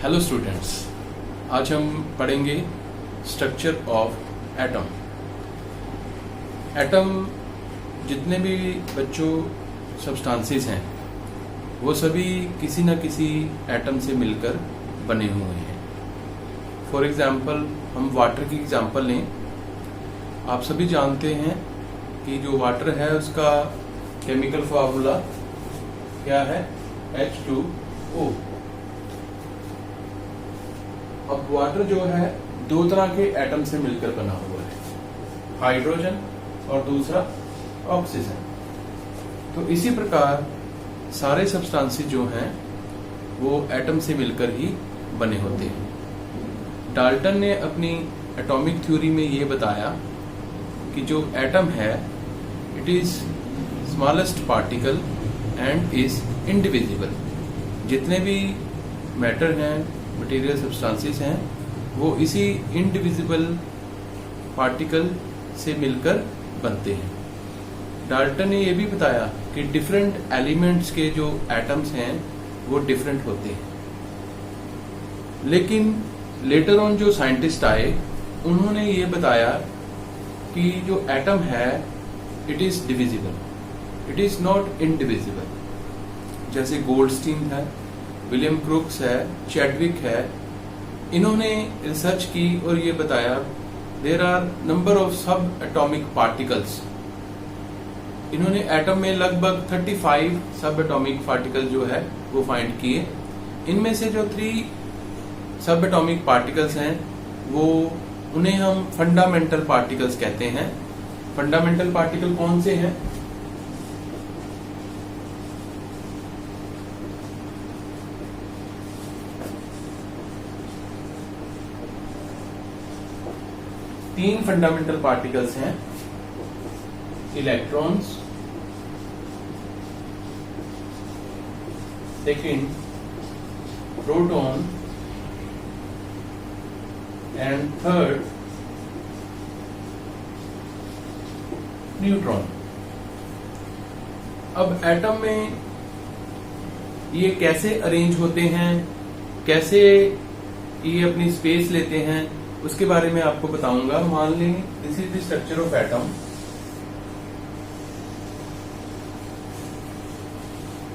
Hello students, आज हम पढ़ेंगे स्ट्रक्चर ऑफ एटम। एटम जितने भी बच्चों सब्सटेंसेस हैं वो सभी किसी न किसी एटम से मिलकर बने हुए हैं। फॉर एग्जांपल हम वाटर की एग्जांपल लें। आप सभी जानते हैं कि जो वाटर है उसका केमिकल फार्मूला क्या है, H2O। अब वाटर जो है दो तरह के एटम से मिलकर बना हुआ है, हाइड्रोजन और दूसरा ऑक्सीजन। तो इसी प्रकार सारे सब्सटेंसेस जो हैं वो एटम से मिलकर ही बने होते हैं। डाल्टन ने अपनी एटॉमिक थ्योरी में ये बताया कि जो एटम है it is smallest particle and is indivisible. जितने भी मैटर हैं, मटेरियल सब्सटेंसेस हैं, वो इसी इंडिविजिबल पार्टिकल से मिलकर बनते हैं। डाल्टन ने यह भी बताया कि डिफरेंट एलिमेंट्स के जो एटम्स हैं वो डिफरेंट होते हैं। लेकिन लेटर ऑन जो साइंटिस्ट आए उन्होंने ये बताया कि जो एटम है it is divisible, it is not indivisible. जैसे गोल्डस्टीन है, विलियम क्रुक्स है, चैडविक है, इन्होंने रिसर्च की और ये बताया देयर आर नंबर ऑफ सब एटॉमिक पार्टिकल्स। इन्होंने एटम में लगभग 35 सब एटॉमिक पार्टिकल जो है वो फाइंड किए। इनमें से जो 3 सब एटॉमिक पार्टिकल्स हैं वो उन्हें हम फंडामेंटल पार्टिकल्स कहते हैं। फंडामेंटल पार्टिकल कौन से हैं? तीन फंडामेंटल पार्टिकल्स हैं, electrons, second proton and third neutron. अब एटम में ये कैसे अरेंज होते हैं, कैसे ये अपनी स्पेस लेते हैं, उसके बारे में आपको बताऊंगा। मान लें this is the structure of atom.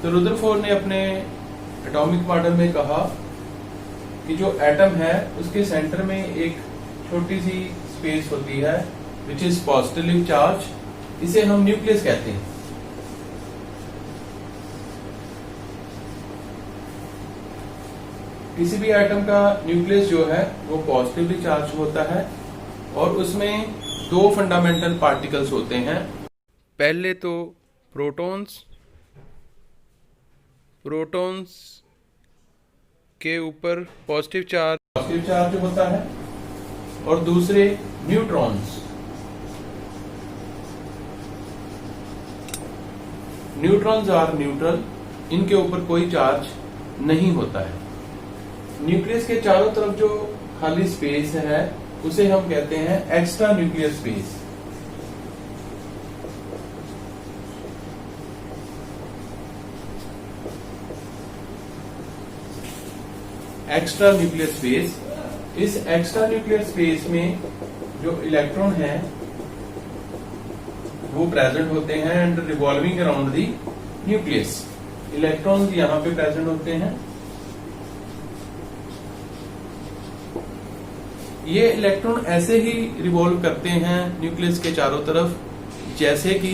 तो रुदरफोर्ड ने अपने एटॉमिक मॉडल में कहा कि जो एटम है उसके सेंटर में एक छोटी सी स्पेस होती है विच इज पॉजिटिवली चार्ज, इसे हम न्यूक्लियस कहते हैं। किसी भी एटम का न्यूक्लियस जो है वो पॉजिटिवली चार्ज होता है और उसमें 2 फंडामेंटल पार्टिकल्स होते हैं। पहले तो प्रोटॉन्स के ऊपर पॉजिटिव चार्ज होता है और दूसरे न्यूट्रॉन्स। न्यूट्रॉन्स आर न्यूट्रल, इनके ऊपर कोई चार्ज नहीं होता है। न्यूक्लियस के चारों तरफ जो खाली स्पेस है उसे हम कहते हैं extra nuclear space. Extra nuclear space, इस एक्स्ट्रा न्यूक्लियर स्पेस में जो इलेक्ट्रॉन है वो प्रेजेंट होते हैं and revolving around the nucleus. Electrons यहां पे प्रेजेंट होते हैं। ये इलेक्ट्रॉन ऐसे ही रिवॉल्व करते हैं न्यूक्लियस के चारों तरफ, जैसे कि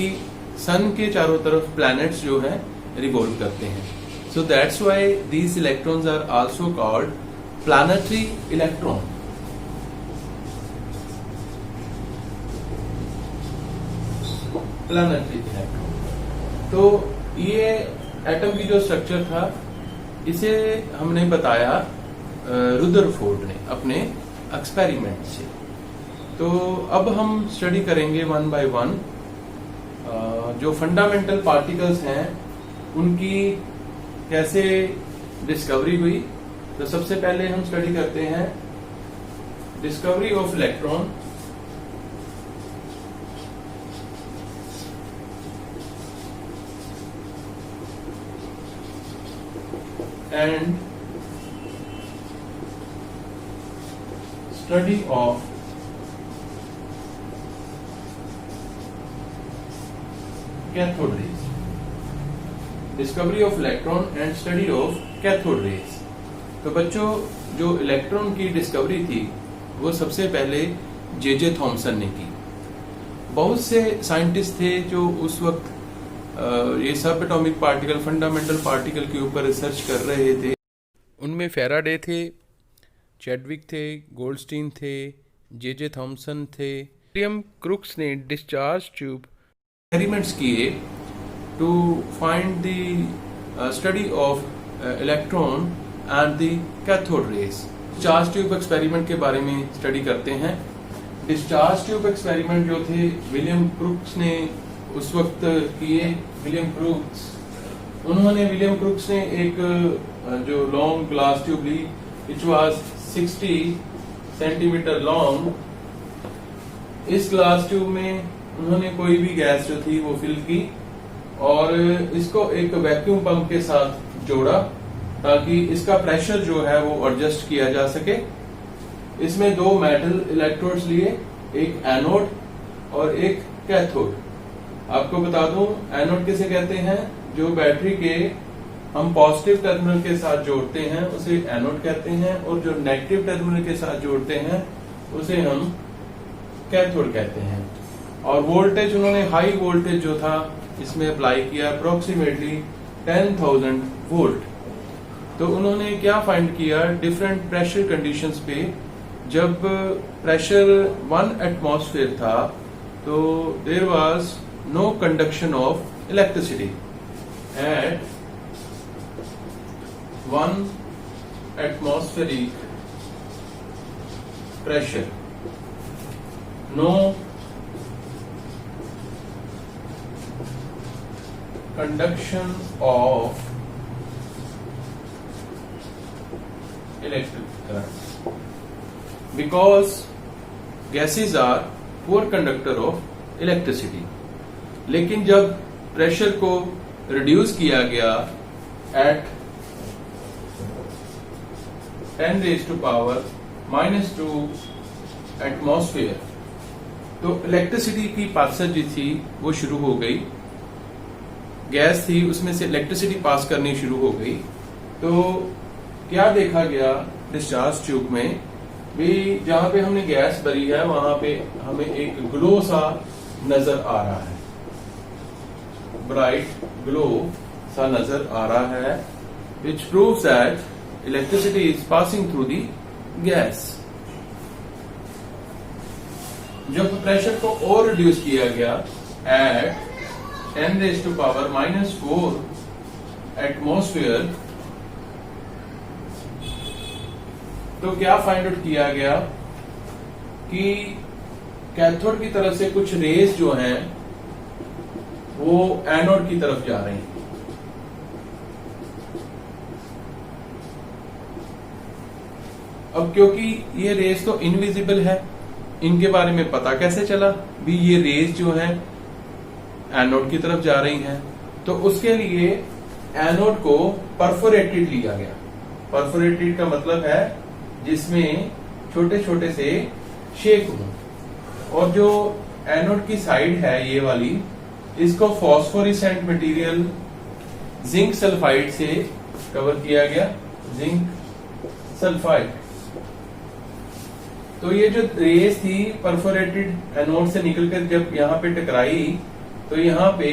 सन के चारों तरफ प्लैनेट्स जो है रिवॉल्व करते हैं। So that's why these electrons are also called planetary electron. Planetary electron. तो ये एटम की जो स्ट्रक्चर था इसे हमने बताया रुदरफोर्ड ने अपने एक्सपेरिमेंट से। तो अब हम स्टडी करेंगे 1 बाय 1 जो फंडामेंटल पार्टिकल्स हैं उनकी कैसे डिस्कवरी हुई। तो सबसे पहले हम स्टडी करते हैं discovery of electron. and study of cathode rays, discovery of electron and study of cathode rays. तो बच्चों, जो इलेक्ट्रॉन की डिस्कवरी थी वो सबसे पहले जे थॉमसन ने की। बहुत से साइंटिस्ट थे जो उस वक्त ये सब एटॉमिक पार्टिकल, फंडामेंटल पार्टिकल के ऊपर रिसर्च कर रहे थे। उनमें फैराडे थे, चैडविक थे, गोल्डस्टीन थे, जे थॉमसन थे। विलियम क्रुक्स ने डिस्चार्ज ट्यूब एक्सपेरिमेंट्स किए to find the study of electron and the cathode rays. Discharge tube experiment के बारे में स्टडी करते हैं। डिस्चार्ज ट्यूब एक्सपेरिमेंट जो थे विलियम क्रुक्स ने उस वक्त किए। विलियम क्रुक्स ने एक जो लॉन्ग ग्लास ट्यूब ली, विच वाज 60 सेंटीमीटर लॉन्ग। इस ग्लास ट्यूब में उन्होंने कोई भी गैस जो थी वो फिल की और इसको एक वैक्यूम पंप के साथ जोड़ा ताकि इसका प्रेशर जो है वो एडजस्ट किया जा सके। इसमें दो मेटल इलेक्ट्रोड्स लिए, एक एनोड और एक कैथोड। आपको बता दूं, एनोड किसे कहते हैं? जो बैटरी के हम पॉजिटिव टर्मिनल के साथ जोड़ते हैं उसे एनोड कहते हैं, और जो नेगेटिव टर्मिनल के साथ जोड़ते हैं उसे हम कैथोड कहते हैं। और वोल्टेज उन्होंने हाई वोल्टेज जो था इसमें अप्लाई किया, अप्रोक्सीमेटली 10,000 वोल्ट। तो उन्होंने क्या फाइंड किया, डिफरेंट प्रेशर कंडीशंस पे जब प्रेशर 1 एटमॉस्फेयर था तो there was no conduction of electricity at 1 atmospheric pressure, no conduction of electric current because gases are poor conductor of electricity। लेकिन जब प्रेशर को रिड्यूस किया गया एट 10⁻⁻² एटमॉस्फेयर, तो इलेक्ट्रिसिटी की पासेज जो थी वो शुरू हो गई। गैस थी उसमें से इलेक्ट्रिसिटी पास करनी शुरू हो गई। तो क्या देखा गया डिस्चार्ज ट्यूब में भी, जहां पे हमने गैस भरी है वहां पे हमें एक ग्लो सा नजर आ रहा है, ब्राइट ग्लो सा नजर आ रहा है, which proves that electricity is passing through the gas. जब प्रेशर को और रिड्यूस किया गया एट 10⁻⁻⁴ एटमॉस्फेयर, तो क्या फाइंड आउट किया गया कि कैथोड की तरफ से कुछ रेज जो हैं वो एनोड की तरफ जा रही हैं। अब क्योंकि ये रेज तो इनविजिबल है, इनके बारे में पता कैसे चला भी ये रेज जो है एनोड की तरफ जा रही हैं? तो उसके लिए एनोड को परफोरेटेड लिया गया। परफोरेटेड का मतलब है जिसमें छोटे छोटे से शेक हों, और जो एनोड की साइड है ये वाली, इसको फॉस्फोरेसेंट मटेरियल जिंक सल्फाइड से कवर किया गया, जिंक सल्फाइड। तो ये जो रेस थी परफोरेटेड एनोड से निकलकर जब यहाँ पे टकराई तो यहाँ पे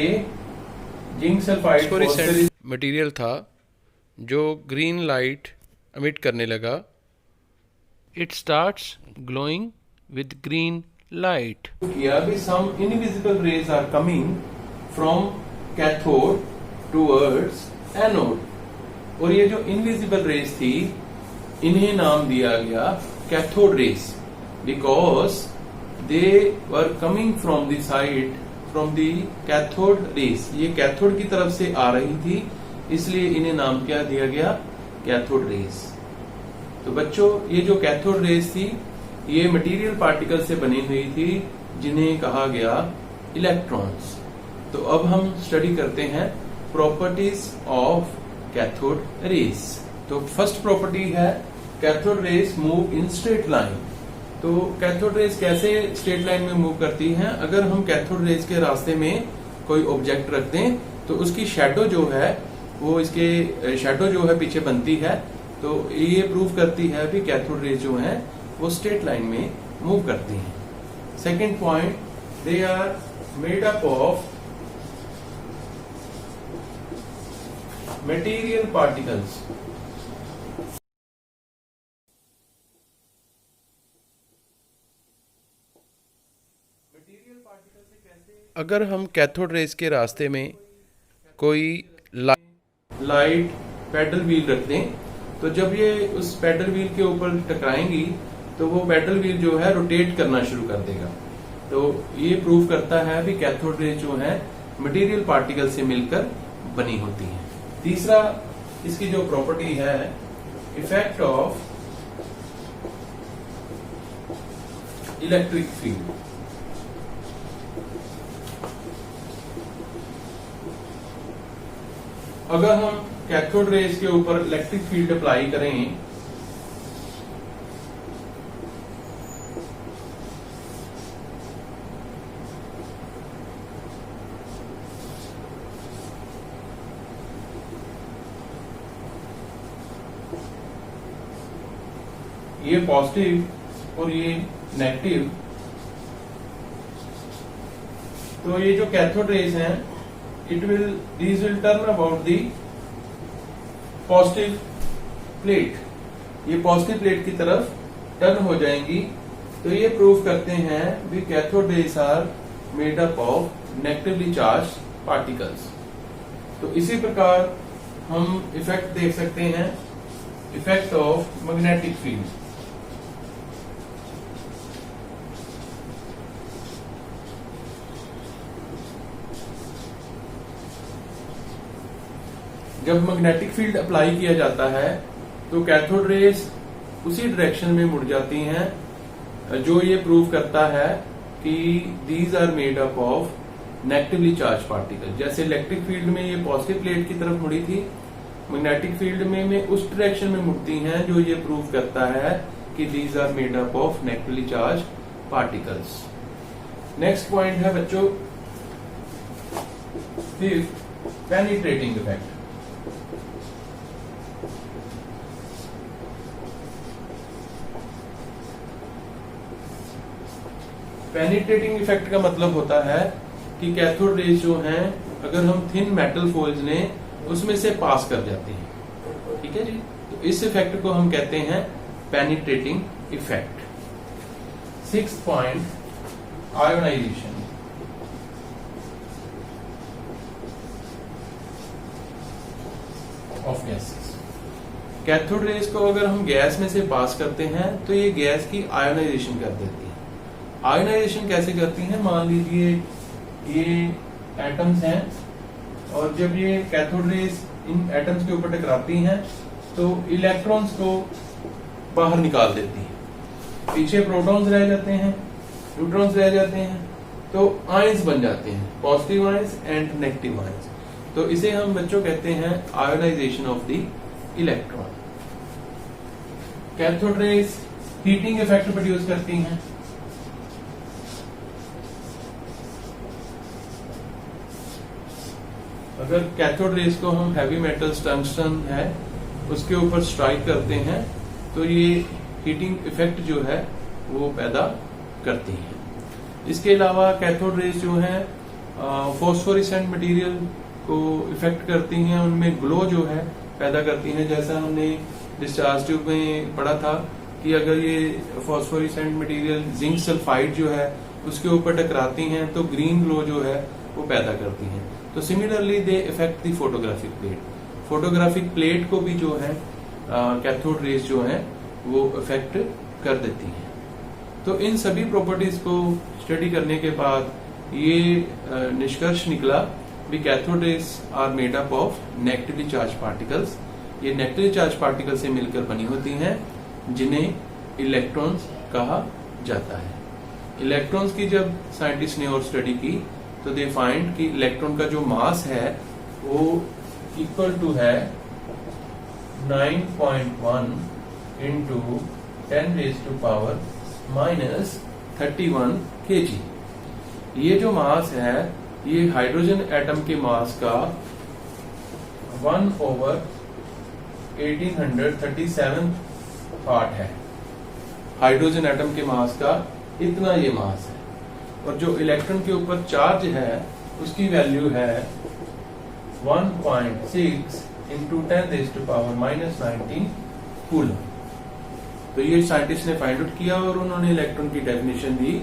जिंक सल्फाइड मटेरियल था जो ग्रीन लाइट एमिट करने लगा। It starts glowing with green light. किया भी some invisible rays are coming from cathode towards anode, और ये जो इनविजिबल रेज थी इन्हें नाम दिया गया cathode rays, because they were coming from the side from the cathode raise. ये कैथोड की तरफ से आ रही थी, इसलिए इन्हें नाम क्या दिया गया, कैथोड रेज। तो बच्चों, ये जो कैथोड रेज थी ये मटेरियल पार्टिकल से बनी हुई थी जिन्हें कहा गया इलेक्ट्रॉन्स। तो अब हम स्टडी करते हैं प्रॉपर्टीज ऑफ कैथोड रेज। तो फर्स्ट प्रॉपर्टी है cathode rays move in straight line. तो कैथोड रेज कैसे स्ट्रेट लाइन में मूव करती हैं? अगर हम कैथोड रेज के रास्ते में कोई ऑब्जेक्ट रख दें तो उसकी शेडो जो है वो इसके शेडो जो है पीछे बनती है, तो ये प्रूव करती है कि कैथोड रेज जो है वो स्ट्रेट लाइन में मूव करती हैं। Second point, they are made up of material particles. अगर हम कैथोड रेज के रास्ते में कोई लाइट पैडल व्हील रख दें तो जब ये उस पैडल व्हील के ऊपर टकराएंगी तो वो पैडल व्हील जो है रोटेट करना शुरू कर देगा। तो ये प्रूव करता है कि कैथोड रेज जो है मटेरियल पार्टिकल से मिलकर बनी होती है। तीसरा इसकी जो प्रॉपर्टी है, इफेक्ट ऑफ इलेक्ट्रिक फील्ड। अगर हम कैथोड रेज के ऊपर इलेक्ट्रिक फील्ड अप्लाई करें ये पॉजिटिव और ये नेगेटिव, तो ये जो कैथोड रेज हैं these will turn about the positive plate, ये पॉजिटिव प्लेट की तरफ टर्न हो जाएंगी। तो ये प्रूव करते हैं भी cathode rays are made up of negatively charge particles. तो इसी प्रकार हम इफेक्ट देख सकते हैं, इफेक्ट ऑफ मैग्नेटिक फील्ड। जब मैग्नेटिक फील्ड अप्लाई किया जाता है तो कैथोड रेज उसी डायरेक्शन में मुड़ जाती हैं, जो ये प्रूव करता है कि these are made up of negatively charge particle. जैसे इलेक्ट्रिक फील्ड में ये पॉजिटिव प्लेट की तरफ मुड़ी थी, मैग्नेटिक फील्ड में उस डायरेक्शन में मुड़ती हैं, जो ये प्रूव करता है कि these are made up of negatively charge particles. Next point है बच्चों fifth, penetrating effect. Penetrating effect का मतलब होता है कि कैथोड रेज जो हैं अगर हम थिन मेटल फॉइल्स लें उसमें से पास कर जाती हैं। ठीक है जी, तो इस इफेक्ट को हम कहते हैं penetrating effect. Sixth point, ionisation. Of gases. Cathode rays को अगर हम गैस में से पास करते हैं तो ये गैस की आयोनाइजेशन कर देती है। आयोनाइजेशन कैसे करती हैं? मान लीजिए ये एटम्स हैं और जब ये कैथोड रेज इन एटम्स के ऊपर टकराती हैं तो इलेक्ट्रॉन्स को बाहर निकाल देती हैं, पीछे प्रोटॉन्स रह जाते हैं, न्यूट्रॉन्स रह जाते हैं, तो आयंस बन जाते हैं, positive ions and negative ions. तो इसे हम बच्चों कहते हैं ionisation of the electron. Cathode rays heating effect produce करती हैं। अगर कैथोड रेज को हम हैवी मेटल्स टंगस्टन है उसके ऊपर स्ट्राइक करते हैं तो ये हीटिंग इफेक्ट जो है वो पैदा करती है। इसके अलावा कैथोड रेज जो है फॉस्फोरेसेंट मटेरियल को इफेक्ट करती हैं, उनमें ग्लो जो है पैदा करती हैं। जैसा हमने डिस्चार्ज ट्यूब में पढ़ा था कि अगर ये फॉस्फोरेसेंट मटेरियल जिंक सल्फाइड जो है उसके ऊपर टकराती हैं तो ग्रीन ग्लो जो है वो पैदा करती हैं। तो similarly they effect the photographic plate. Photographic plate को भी जो है कैथोड रेज जो है वो इफेक्ट कर देती हैं। तो इन सभी प्रॉपर्टीज को स्टडी करने के बाद ये निष्कर्ष निकला भी cathode rays are made up of negatively charge particles. ये नेगेटिवली चार्ज पार्टिकल से मिलकर बनी होती हैं जिन्हें इलेक्ट्रॉन्स कहा जाता है। इलेक्ट्रॉन्स की जब साइंटिस्ट ने और स्टडी की तो दे फाइंड कि इलेक्ट्रॉन का जो मास है वो इक्वल टू है 9.1 into 10⁻⁴ माइनस 31 kg। ये जो मास है ये हाइड्रोजन एटम के मास का 1/1837 पार्ट है। हाइड्रोजन एटम के मास का इतना ये मास है, और जो इलेक्ट्रॉन के ऊपर चार्ज है उसकी वैल्यू है 1.6 इंटू 10⁻⁻19 कूलम। तो ये साइंटिस्ट ने फाइंड आउट किया और उन्होंने इलेक्ट्रॉन की डेफिनेशन दी।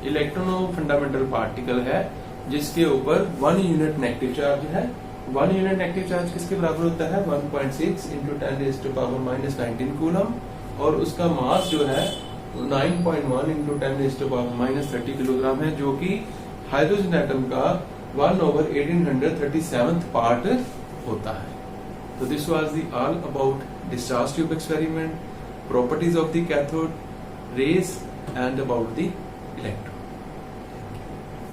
इलेक्ट्रॉन फंडामेंटल पार्टिकल है जिसके ऊपर 1 यूनिट नेगेटिव चार्ज है। 1 यूनिट नेगेटिव चार्ज किसके बराबर होता है? 1.6 इंटू 10⁻⁻19 कूलम, और उसका मास जो है 9.1 इंटू 10⁻⁻30 किलोग्राम है, जो कि हाइड्रोजन एटम का 1/1837 पार्ट होता है। तो this was the all about discharge tube experiment, properties of the cathode rays and about the electron.